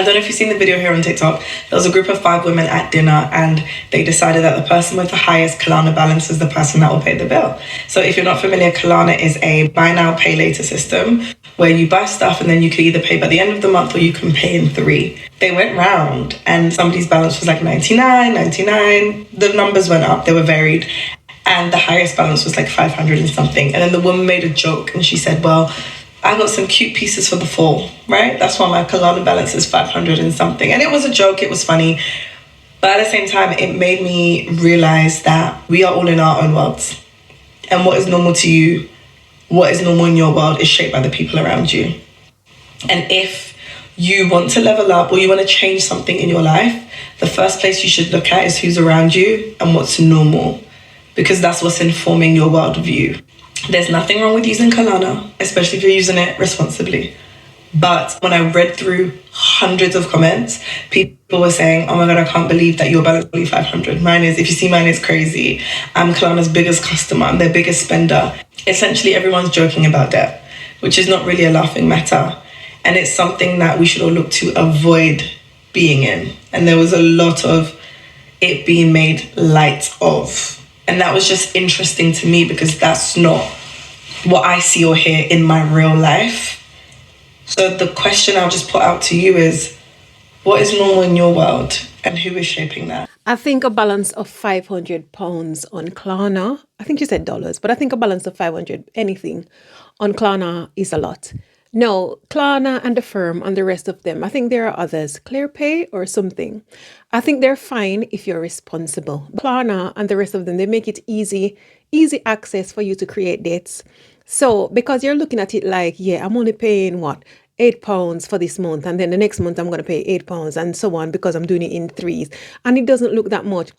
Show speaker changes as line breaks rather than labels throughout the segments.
don't know if you've seen the video here on TikTok. There was a group of 5 women at dinner and they decided that the person with the highest Klarna balance is the person that will pay the bill. So if you're not familiar, Klarna is a buy now, pay later system where you buy stuff and then you can either pay by the end of the month or you can pay in 3. They went round and somebody's balance was like 99. The numbers went up, they were varied. And the highest balance was like 500 and something. And then the woman made a joke and she said, well, I got some cute pieces for the fall, right? That's why my Klarna balance is 500 and something. And it was a joke, it was funny. But at the same time, it made me realize that we are all in our own worlds. And what is normal to you, what is normal in your world is shaped by the people around you. And if you want to level up or you want to change something in your life, the first place you should look at is who's around you and what's normal. Because that's what's informing your worldview. There's nothing wrong with using Klarna, especially if you're using it responsibly. But when I read through hundreds of comments, people were saying, oh my God, I can't believe that your balance is only 500. If you see mine is crazy. I'm Klarna's biggest customer, I'm their biggest spender. Essentially, everyone's joking about debt, which is not really a laughing matter. And it's something that we should all look to avoid being in. And there was a lot of it being made light of. And that was just interesting to me because that's not what I see or hear in my real life. So the question I'll just put out to you is, what is normal in your world and who is shaping that?
I think a balance of £500 on Klarna, I think you said dollars, but I think a balance of 500, anything on Klarna is a lot. No, Klarna and the firm and the rest of them, I think there are others, ClearPay or something. I think they're fine if you're responsible. Klarna and the rest of them, they make it easy access for you to create debts. So because you're looking at it like, yeah, I'm only paying what? £8 for this month. And then the next month I'm going to pay £8 and so on because I'm doing it in 3s. And it doesn't look that much.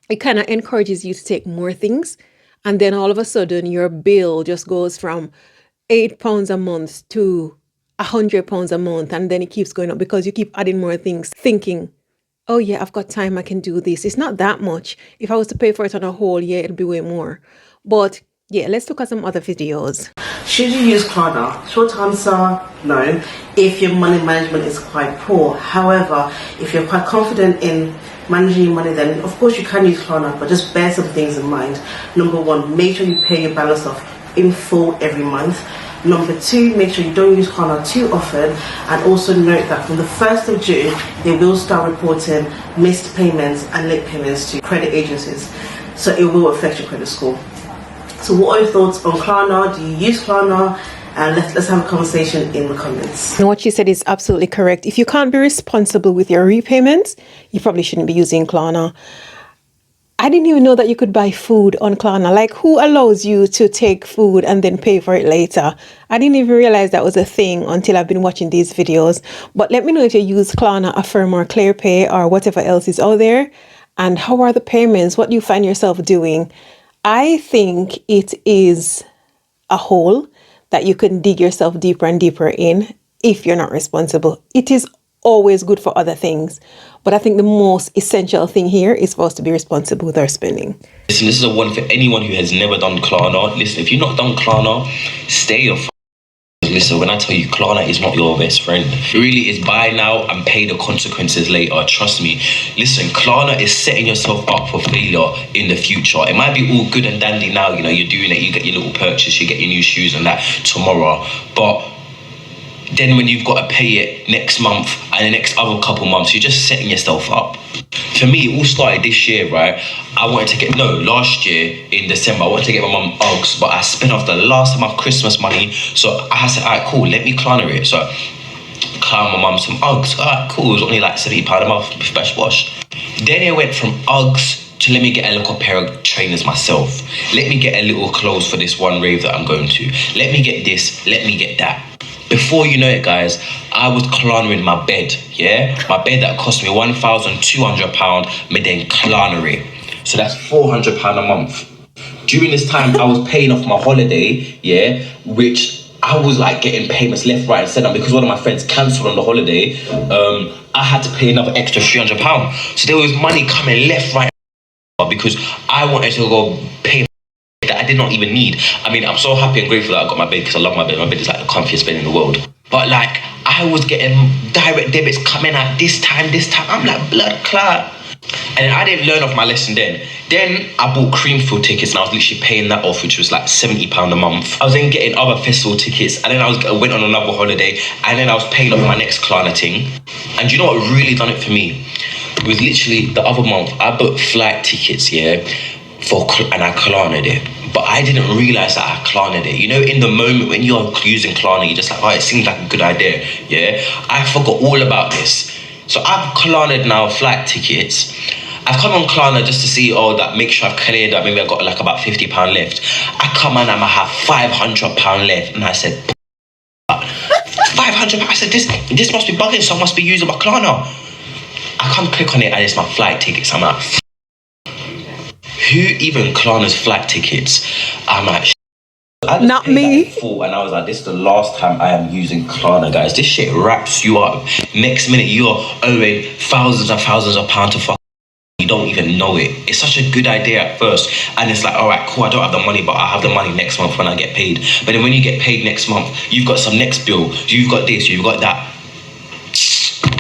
It kind of encourages you to take more things. And then all of a sudden your bill just goes from £8 a month to £100 a month, and then it keeps going up because you keep adding more things, thinking, oh yeah, I've got time, I can do this. It's not that much. If I was to pay for it on a whole year, it'll be way more. But yeah, let's look at some other videos.
Should you use Klarna? Short answer, no, if your money management is quite poor. However, if you're quite confident in managing your money, then of course you can use Klarna, but just bear some things in mind. Number 1, make sure you pay your balance off in full every month. Number 2, make sure you don't use Klarna too often, and also note that from the 1st of June, they will start reporting missed payments and late payments to credit agencies. So it will affect your credit score. So what are your thoughts on Klarna? Do you use Klarna? And let's have a conversation in the comments.
And what she said is absolutely correct. If you can't be responsible with your repayments, you probably shouldn't be using Klarna. I didn't even know that you could buy food on Klarna. Like, who allows you to take food and then pay for it later? I didn't even realize that was a thing until I've been watching these videos. But let me know if you use Klarna, Affirm, or ClearPay, or whatever else is out there. And how are the payments? What do you find yourself doing? I think it is a hole that you can dig yourself deeper and deeper in if you're not responsible. It is always good for other things, but I think the most essential thing here is for us to be responsible with our spending.
Listen, this is a one for anyone who has never done Klarna. Listen, if you've not done Klarna, stay your listen, when I tell you Klarna is not your best friend, it really is buy now and pay the consequences later. Trust me. Listen, Klarna is setting yourself up for failure in the future. It might be all good and dandy now, you know, you're doing it, you get your little purchase, you get your new shoes and that tomorrow, but then when you've got to pay it next month and the next other couple months, you're just setting yourself up. For me, it all started this year, right? Last year in December, I wanted to get my mum Uggs, but I spent off the last of my Christmas money. So I said, all right, cool, let me Klarna it. So Klarna my mum some Uggs. All right, cool, it was only like £70 a month, bash wash. Then it went from Uggs to let me get a little pair of trainers myself. Let me get a little clothes for this one rave that I'm going to. Let me get this, let me get that. Before you know it, guys, I was Klarnaing my bed, yeah? My bed that cost me £1,200, me then Klarna it. So that's £400 a month. During this time, I was paying off my holiday, yeah? Which I was like getting payments left, right, and centre because one of my friends cancelled on the holiday. I had to pay another extra £300. So there was money coming left, right, because I wanted to go pay that I did not even need. I mean, I'm so happy and grateful that I got my bed because I love my bed. My bed is like the comfiest bed in the world. But like, I was getting direct debits coming at this time. I'm like, blood clot. And I didn't learn off my lesson then. Then I bought Creamfield tickets and I was literally paying that off, which was like £70 a month. I was then getting other festival tickets, and then I went on another holiday, and then I was paying off my next Klarna thing. And you know what really done it for me? It was literally the other month, I booked flight tickets, and I Klarna'd it. But I didn't realise that I Klarna'd it. You know, in the moment when you're using Klarna, you're just like, oh, it seems like a good idea, I forgot all about this. So I've Klarna'd now flight tickets. I've come on Klarna just to see, that make sure I've cleared that. Maybe I've got like about £50 left. I come on, I have £500 left. And I said, £500? I said, this must be bugging, so I must be using my Klarna. I come click on it and it's my flight tickets. I'm like, who even Klarna's flight tickets? I'm like,
not me.
And I was like, this is the last time I am using Klarna, guys. This shit wraps you up. Next minute, you're owing thousands and thousands of pounds to fuck. You don't even know it. It's such a good idea at first. And it's like, all right, cool, I don't have the money, but I'll have the money next month when I get paid. But then when you get paid next month, you've got some next bill. You've got this, you've got that.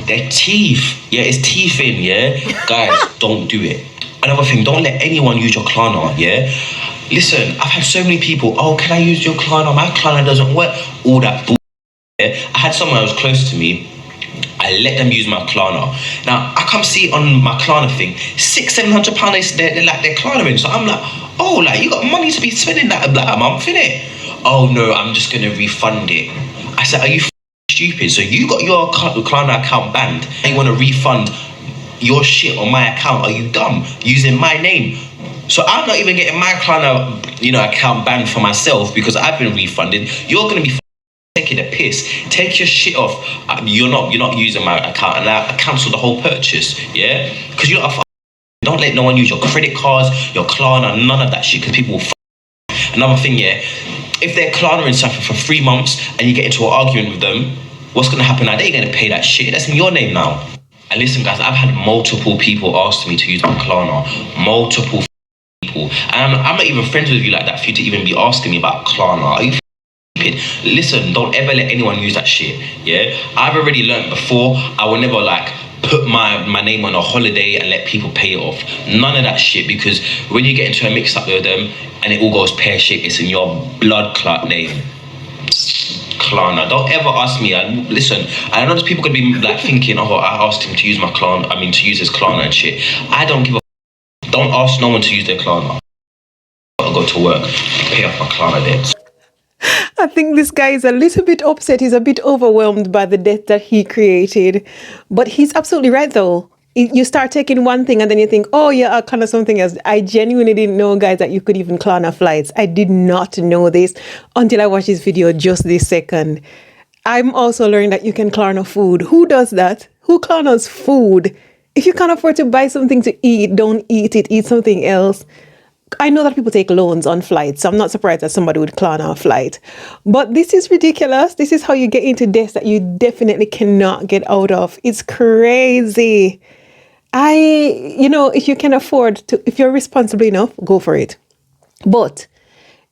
They're teeth. Yeah, it's teeth in, Guys, don't do it. Another thing, don't let anyone use your Klarna, Listen, I've had so many people, can I use your Klarna? My Klarna doesn't work. All that bull. I had someone who was close to me. I let them use my Klarna. Now, I come see on my Klarna thing, £600-700 they're like they're Klarna-ing. So I'm like, you got money to be spending that a month, innit? Oh no, I'm just gonna refund it. I said, are you stupid? So you got your Klarna account banned and you wanna refund your shit on my account? Are you dumb? Using my name. So I'm not even getting my Klarna, account banned for myself because I've been refunded. You're gonna be taking a piss. Take your shit off. You're not using my account, and I cancel the whole purchase. Because you're not. Don't let no one use your credit cards, your Klarna, none of that shit. Because people will. Another thing, if they're Klarna-ing something for 3 months and you get into an argument with them, what's gonna happen now? They're gonna pay that shit. That's in your name now. And listen, guys, I've had multiple people ask me to use my Klarna. Multiple people. And I'm not even friends with you like that for you to even be asking me about Klarna. Are you stupid? Listen, don't ever let anyone use that shit. I've already learned before, I will never put my name on a holiday and let people pay it off. None of that shit, because when you get into a mix up with them and it all goes pear-shaped, it's in your blood clot name. Klarna. Don't ever ask me. Listen, I know there's people gonna be thinking, I asked him to use my Klarna, to use his Klarna and shit. I don't give a. Don't ask no one to use their Klarna. I'll go to work, pay off my Klarna debts.
I think this guy is a little bit upset. He's a bit overwhelmed by the debt that he created. But he's absolutely right, though. You start taking one thing and then you think, I'll Klarna something else. I genuinely didn't know, guys, that you could even Klarna flights. I did not know this until I watched this video just this second. I'm also learning that you can Klarna food. Who does that? Who Klarnas food? If you can't afford to buy something to eat, don't eat it. Eat something else. I know that people take loans on flights, so I'm not surprised that somebody would Klarna a flight. But this is ridiculous. This is how you get into debts that you definitely cannot get out of. It's crazy. If you can afford to, if you're responsible enough, go for it. But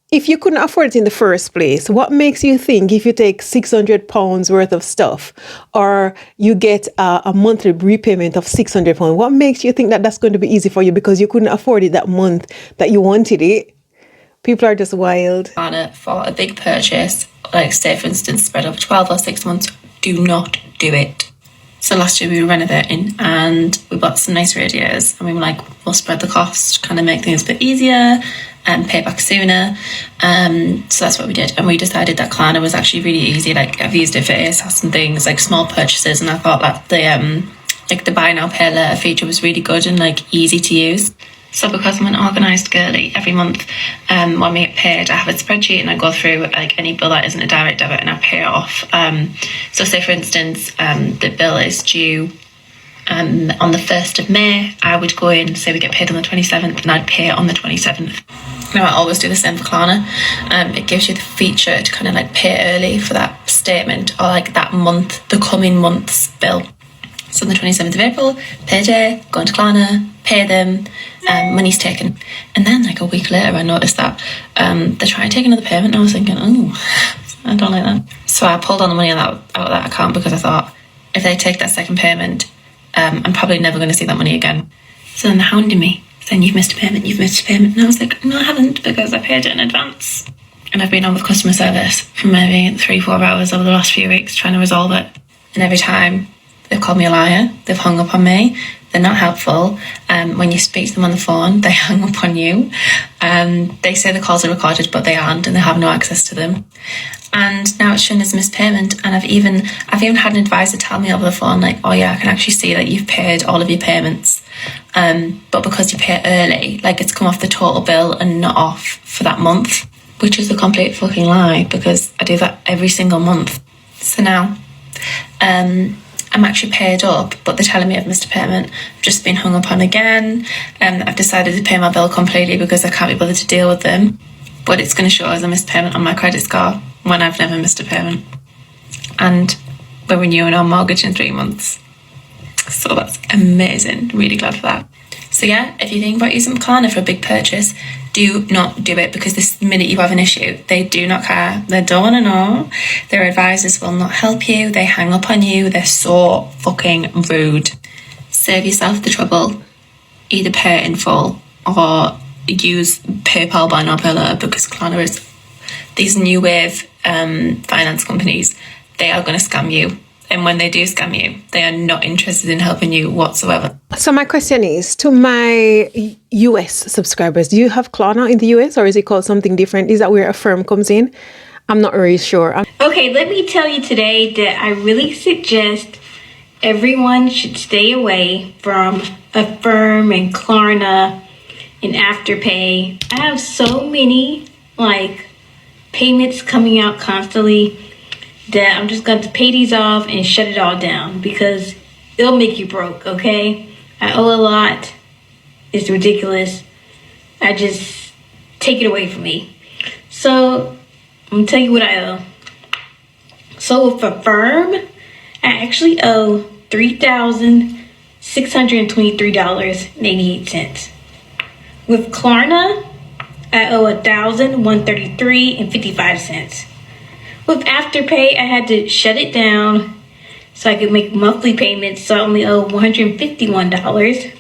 if you couldn't afford it in the first place, what makes you think if you take £600 worth of stuff or you get a monthly repayment of £600, what makes you think that that's going to be easy for you because you couldn't afford it that month that you wanted it? People are just wild.
For a big purchase, like say for instance, spread over 12 or 6 months, do not do it. So last year we were renovating and we bought some nice radiators and we were like, we'll spread the cost, kind of make things a bit easier and pay back sooner. So that's what we did. And we decided that Klarna was actually really easy. I've used it for ASOS and things, small purchases, and I thought that the buy now pay later feature was really good and easy to use. So because I'm an organised girly, every month when we get paid, I have a spreadsheet and I go through any bill that isn't a direct debit and I pay it off. So say for instance, the bill is due on the 1st of May, I would go in, say we get paid on the 27th and I'd pay it on the 27th. Now I always do the same for Klarna. It gives you the feature to kind of pay early for that statement or that month, the coming month's bill. So on the 27th of April, payday, go into Klarna, pay them, money's taken. And then a week later I noticed that they tried to take another payment and I was thinking, I don't like that. So I pulled all the money out of that account because I thought, if they take that second payment, I'm probably never going to see that money again. So then they're hounding me, saying, you've missed a payment, you've missed a payment. And I was like, no, I haven't, because I paid it in advance. And I've been on with customer service for maybe 3-4 hours over the last few weeks trying to resolve it. And every time they've called me a liar, they've hung up on me, they're not helpful. When you speak to them on the phone, they hang up on you. They say the calls are recorded, but they aren't, and they have no access to them. And now it's shown as missed payment. And I've even had an advisor tell me over the phone, like, oh yeah, I can actually see that you've paid all of your payments. But because you pay early, like, it's come off the total bill and not off for that month, which is a complete fucking lie, because I do that every single month. So now, I'm actually paid up, but they're telling me I've missed a payment. I've just been hung up on again. I've decided to pay my bill completely because I can't be bothered to deal with them. But it's going to show as a missed payment on my credit score when I've never missed a payment. And we're renewing our mortgage in 3 months. So that's amazing. Really glad for that. So yeah, if you think about using Klarna for a big purchase, do not do it, because this minute you have an issue, they do not care. They don't want to know. Their advisors will not help you. They hang up on you. They're so fucking rude. Save yourself the trouble. Either pay it in full or use PayPal buy now pay later, because Klarna is, these new wave finance companies, they are going to scam you. And when they do scam you, they are not interested in helping you whatsoever.
So my question is, to my US subscribers, do you have Klarna in the US, or is it called something different? Is that where Affirm comes in? I'm not really sure.
Okay, let me tell you today that I really suggest everyone should stay away from Affirm and Klarna and afterpay. I have so many payments coming out constantly that I'm just going to pay these off and shut it all down, because it'll make you broke, okay? I owe a lot. It's ridiculous. I just take it away from me. So I'm going to tell you what I owe. So with Affirm, I actually owe $3,623.88. With Klarna, I owe $1,133.55. With Afterpay, I had to shut it down so I could make monthly payments, so I only owe $151.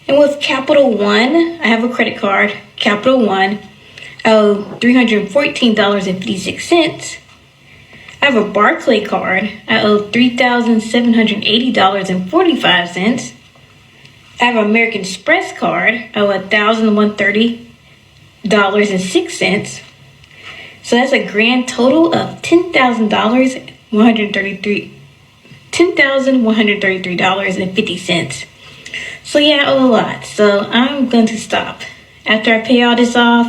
And with Capital One, I have a credit card, Capital One, I owe $314.56. I have a Barclay card, I owe $3,780.45. I have an American Express card, I owe $1,030.06. So that's a grand total of $10,133.50. So yeah, I owe a lot. So I'm going to stop. After I pay all this off,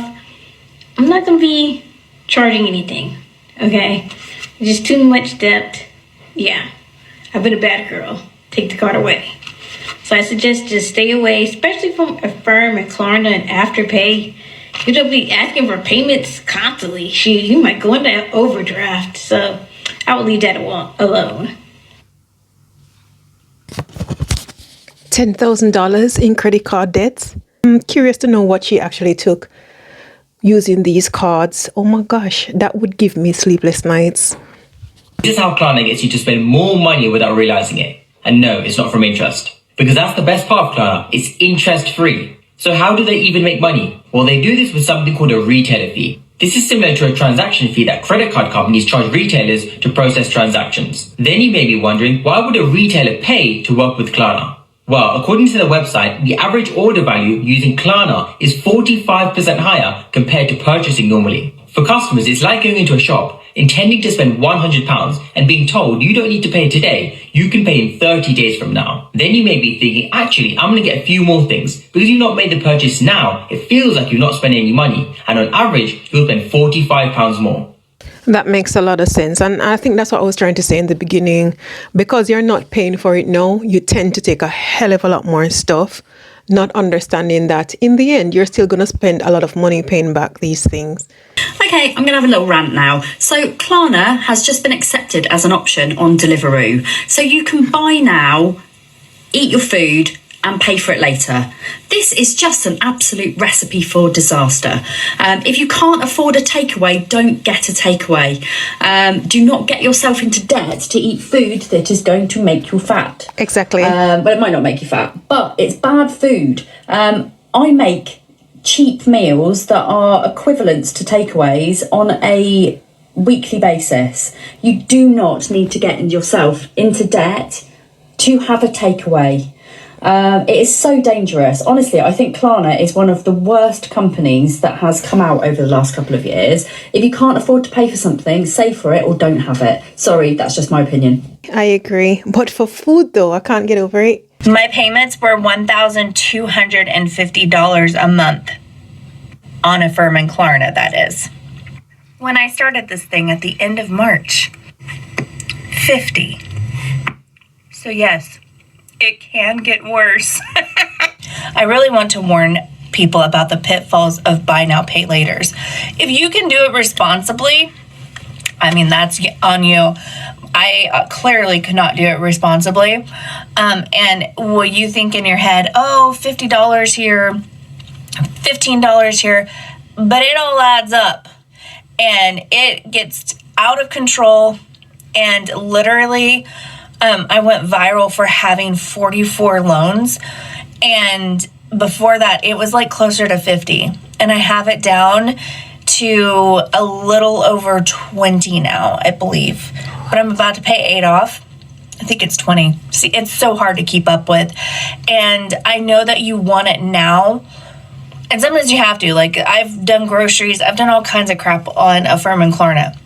I'm not going to be charging anything. Okay? Just too much debt. Yeah. I've been a bad girl. Take the card away. So I suggest just stay away, especially from Affirm and Klarna and Afterpay. You don't be asking for payments constantly. You might go into overdraft. So I would leave that alone.
$10,000 in credit card debts. I'm curious to know what she actually took using these cards. Oh my gosh, that would give me sleepless nights.
This is how Klarna gets you to spend more money without realizing it. And no, it's not from interest. Because that's the best part of Klarna. It's interest free. So how do they even make money? Well, they do this with something called a retailer fee. This is similar to a transaction fee that credit card companies charge retailers to process transactions. Then you may be wondering, why would a retailer pay to work with Klarna? Well, according to the website, the average order value using Klarna is 45% higher compared to purchasing normally. For customers, it's like going into a shop, intending to spend £100 and being told you don't need to pay today, you can pay in 30 days from now. Then you may be thinking, actually, I'm going to get a few more things. Because you've not made the purchase now, it feels like you're not spending any money. And on average, you'll spend £45 more.
That makes a lot of sense. And I think that's what I was trying to say in the beginning. Because you're not paying for it now, you tend to take a hell of a lot more stuff, not understanding that in the end, you're still going to spend a lot of money paying back these things.
Okay, I'm going to have a little rant now. So Klarna has just been accepted as an option on Deliveroo. So you can buy now, eat your food, and pay for it later. This is just an absolute recipe for disaster. If you can't afford a takeaway, don't get a takeaway. Do not get yourself into debt to eat food that is going to make you fat.
Exactly.
But it might not make you fat, but it's bad food. I make cheap meals that are equivalent to takeaways on a weekly basis. You do not need to get yourself into debt to have a takeaway. It is so dangerous. Honestly, I think Klarna is one of the worst companies that has come out over the last couple of years. If you can't afford to pay for something, save for it or don't have it. Sorry, that's just my opinion.
I agree. But for food, though, I can't get over it.
My payments were $1,250 a month on Affirm and Klarna, that is. When I started this thing at the end of March, 50. So yes, it can get worse. I really want to warn people about the pitfalls of buy now, pay laters. If you can do it responsibly, I mean, that's on you. I clearly could not do it responsibly. And will you think in your head, oh, $50 here, $15 here, but it all adds up and it gets out of control. And literally, I went viral for having 44 loans. And before that, it was like closer to 50. And I have it down to a little over 20 now, I believe. But I'm about to pay 8 off. I think it's 20. See, it's so hard to keep up with. And I know that you want it now. And sometimes you have to. Like, I've done groceries. I've done all kinds of crap on Affirm and Klarna.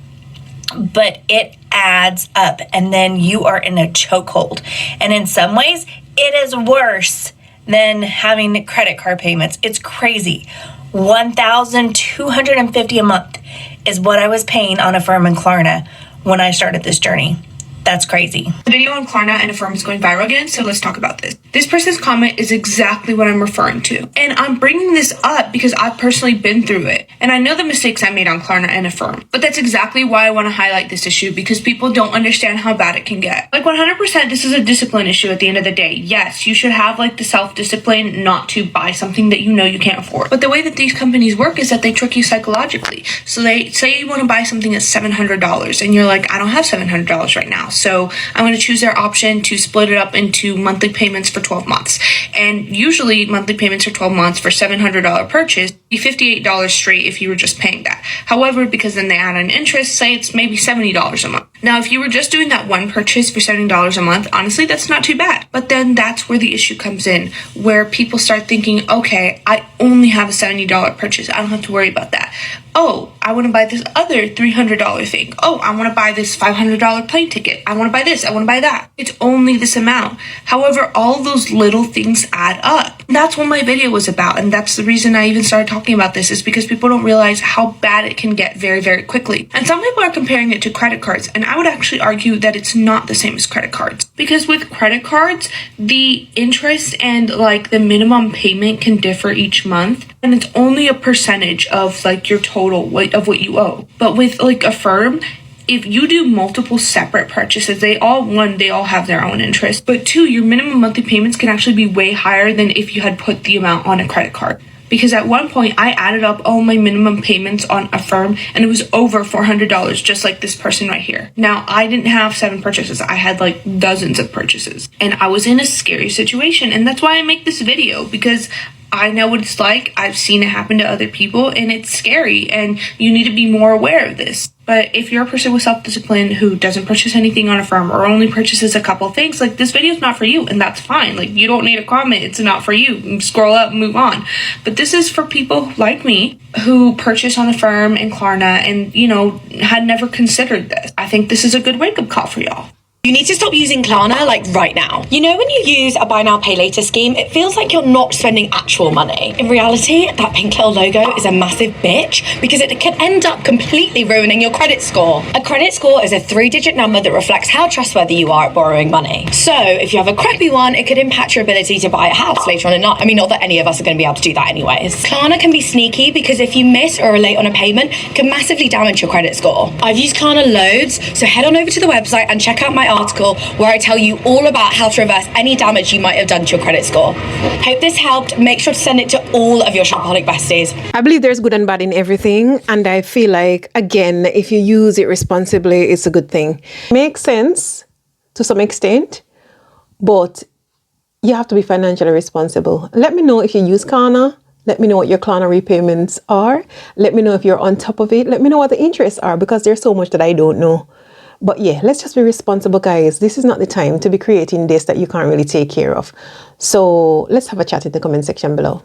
But it adds up. And then you are in a chokehold. And in some ways, it is worse than having credit card payments. It's crazy. $1,250 a month is what I was paying on Affirm and Klarna when I started this journey. That's crazy.
The video on Klarna and Affirm is going viral again, so let's talk about this. This person's comment is exactly what I'm referring to. And I'm bringing this up because I've personally been through it. And I know the mistakes I made on Klarna and Affirm. But that's exactly why I want to highlight this issue, because people don't understand how bad it can get. Like 100%, this is a discipline issue at the end of the day. Yes, you should have like the self-discipline not to buy something that you know you can't afford. But the way that these companies work is that they trick you psychologically. So they say you want to buy something at $700 and you're like, I don't have $700 right now. So I'm going to choose their option to split it up into monthly payments for 12 months. And usually monthly payments for 12 months for $700 purchase be $58 straight if you were just paying that. However, because then they add an interest, say it's maybe $70 a month. Now, if you were just doing that one purchase for $70 a month, honestly, that's not too bad. But then that's where the issue comes in, where people start thinking, okay, I only have a $70 purchase. I don't have to worry about that. Oh, I want to buy this other $300 thing. Oh, I want to buy this $500 plane ticket. I want to buy this. I want to buy that. It's only this amount. However, all those little things add up. That's what my video was about. And that's the reason I even started talking about this, is because people don't realize how bad it can get very, very quickly. And some people are comparing it to credit cards. And I would actually argue that it's not the same as credit cards. Because with credit cards, the interest and like the minimum payment can differ each month. And it's only a percentage of like your total of what you owe. But with like Affirm, if you do multiple separate purchases, they all have their own interest. But two, your minimum monthly payments can actually be way higher than if you had put the amount on a credit card. Because at one point, I added up all my minimum payments on Affirm, and it was over $400, just like this person right here. Now, I didn't have 7 purchases. I had like dozens of purchases. And I was in a scary situation. And that's why I make this video, because I know what it's like. I've seen it happen to other people, and it's scary, and you need to be more aware of this. But if you're a person with self-discipline who doesn't purchase anything on Affirm or only purchases a couple things, like this video is not for you, and that's fine. Like, you don't need a comment. It's not for you. Scroll up and move on. But this is for people like me who purchase on Affirm and Klarna and, you know, had never considered this. I think this is a good wake-up call for y'all.
You need to stop using Klarna, like, right now. You know, when you use a buy now, pay later scheme, it feels like you're not spending actual money. In reality, that pink little logo is a massive bitch because it can end up completely ruining your credit score. A credit score is a 3-digit number that reflects how trustworthy you are at borrowing money. So, if you have a crappy one, it could impact your ability to buy a house later on in life. I mean, not that any of us are going to be able to do that anyways. Klarna can be sneaky because if you miss or are late on a payment, it can massively damage your credit score. I've used Klarna loads, so head on over to the website and check out my article where I tell you all about how to reverse any damage you might have done to your credit score. Hope this helped. Make sure to send it to all of your shopaholic besties.
I believe there's good and bad in everything, and I feel like, again, if you use it responsibly, it's a good thing. Makes sense to some extent, but you have to be financially responsible. Let me know if you use Klarna. Let me know what your Klarna repayments are. Let me know if you're on top of it. Let me know what the interests are, because there's so much that I don't know. But yeah, let's just be responsible, guys. This is not the time to be creating this that you can't really take care of. So let's have a chat in the comment section below.